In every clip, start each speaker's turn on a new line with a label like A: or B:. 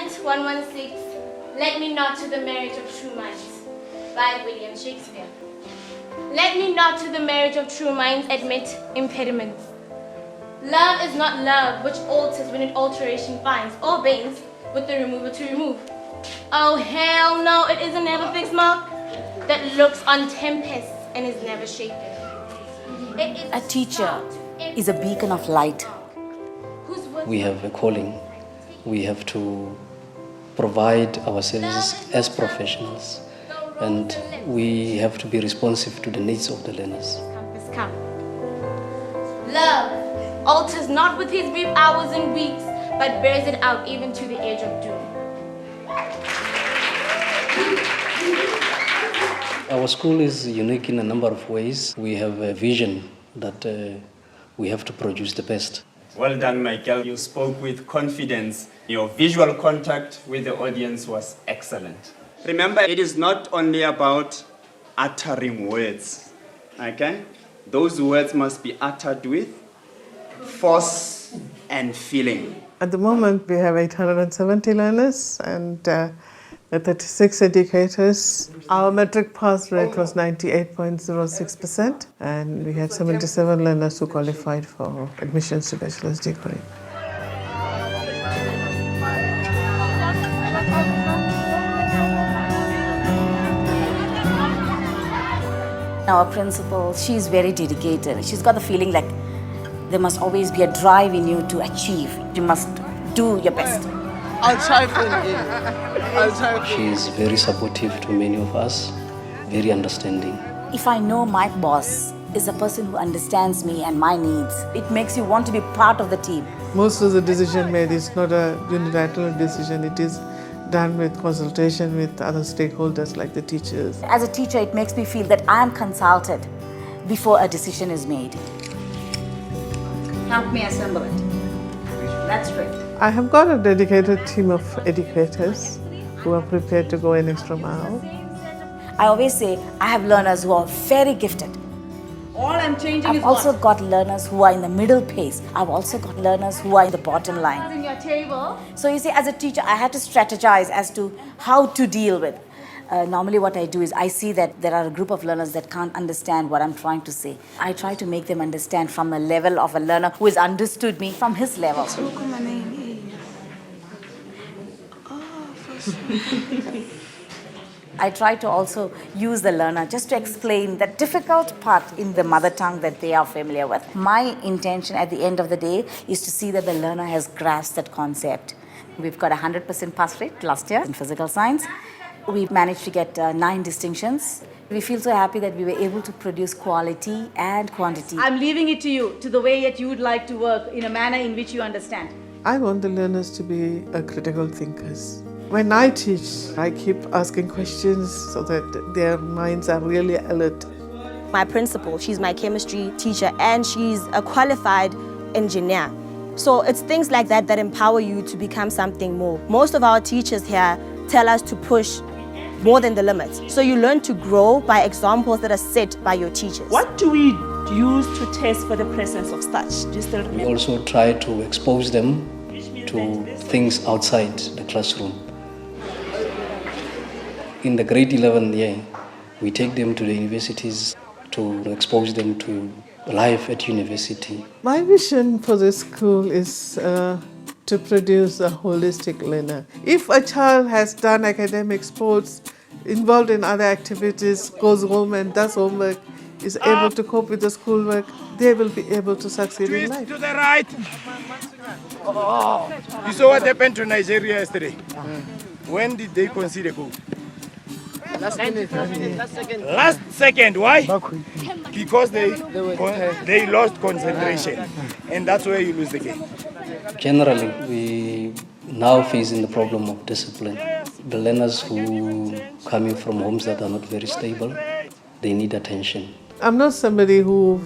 A: Sonnet 116, Let me not to the marriage of true minds, by William Shakespeare. Let me not to the marriage of true minds admit impediments. Love is not love which alters when it alteration finds, or bends with the remover to remove. Oh hell no, it is a never fixed mark that looks on tempests and is never shaken.
B: A teacher is a beacon of light.
C: We have a calling. We have to provide ourselves as professionals, and we have to be responsive to the needs of the learners.
A: Come. Love alters not with his brief hours and weeks, but bears it out even to the age of doom.
C: Our school is unique in a number of ways. We have a vision that we have to produce the best.
D: Well done, Michael. You spoke with confidence. Your visual contact with the audience was excellent. Remember, it is not only about uttering words, okay? Those words must be uttered with force and feeling.
E: At the moment, we have 870 learners and 36 educators. Our metric pass rate was 98.06%, and we had 77 learners who qualified for admissions to bachelor's degree.
B: Our principal, she's very dedicated. She's got the feeling like there must always be a drive in you to achieve. You must do your best.
E: I'll try for you.
C: She is very supportive to many of us, very understanding.
B: If I know my boss is a person who understands me and my needs, it makes you want to be part of the team.
E: Most of the decision made is not a unilateral decision. It is done with consultation with other stakeholders like the teachers.
B: As a teacher, it makes me feel that I am consulted before a decision is made. Help me assemble it. That's great.
E: I have got a dedicated team of educators who are prepared to go an extra mile.
B: I always say I have learners who are very gifted.
F: All I'm changing
B: I've
F: is
B: also got learners who are in the middle pace. I've also got learners who are in the bottom line.
A: In your table.
B: So you see, as a teacher, I had to strategize as to how to deal with. Normally what I do is I see that there are a group of learners that can't understand what I'm trying to say. I try to make them understand from a level of a learner who has understood me from his level. I try to also use the learner just to explain the difficult part in the mother tongue that they are familiar with. My intention at the end of the day is to see that the learner has grasped that concept. We've got 100% pass rate last year in physical science. We managed to get 9 distinctions. We feel so happy that we were able to produce quality and quantity.
F: I'm leaving it to you, to the way that you would like to work in a manner in which you understand.
E: I want the learners to be critical thinkers. When I teach, I keep asking questions so that their minds are really alert.
G: My principal, she's my chemistry teacher and she's a qualified engineer. So it's things like that that empower you to become something more. Most of our teachers here tell us to push more than the limits. So you learn to grow by examples that are set by your teachers.
H: What do we use to test for the presence of starch? Do you still remember?
C: We also try to expose them to things outside the classroom. In the grade 11 year, we take them to the universities to expose them to life at university.
E: My vision for the school is to produce a holistic learner. If a child has done academic sports, involved in other activities, goes home and does homework, is able to cope with the schoolwork, they will be able to succeed in life.
I: To the right. Oh, you saw what happened to Nigeria yesterday? When did they concede a goal?
E: Last
I: second. Why? Because they lost concentration, and that's where you lose the game.
C: Generally, we now facing the problem of discipline. The learners who coming from homes that are not very stable, they need attention.
E: I'm not somebody who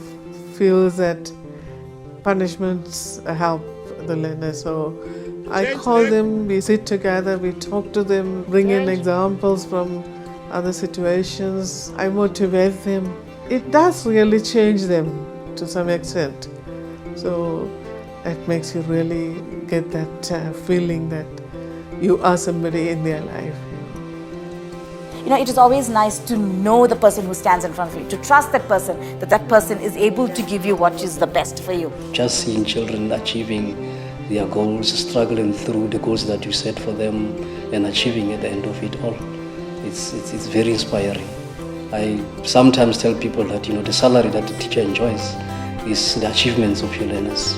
E: feels that punishments help the learner, so I call them, we sit together, we talk to them, bring in examples from other situations. I motivate them. It does really change them to some extent. So it makes you really get that feeling that you are somebody in their life.
B: You know, it is always nice to know the person who stands in front of you, to trust that person, that that person is able to give you what is the best for you.
C: Just seeing children achieving their goals, struggling through the goals that you set for them and achieving at the end of it all, it's very inspiring. I sometimes tell people that, you know, the salary that the teacher enjoys is the achievements of your learners.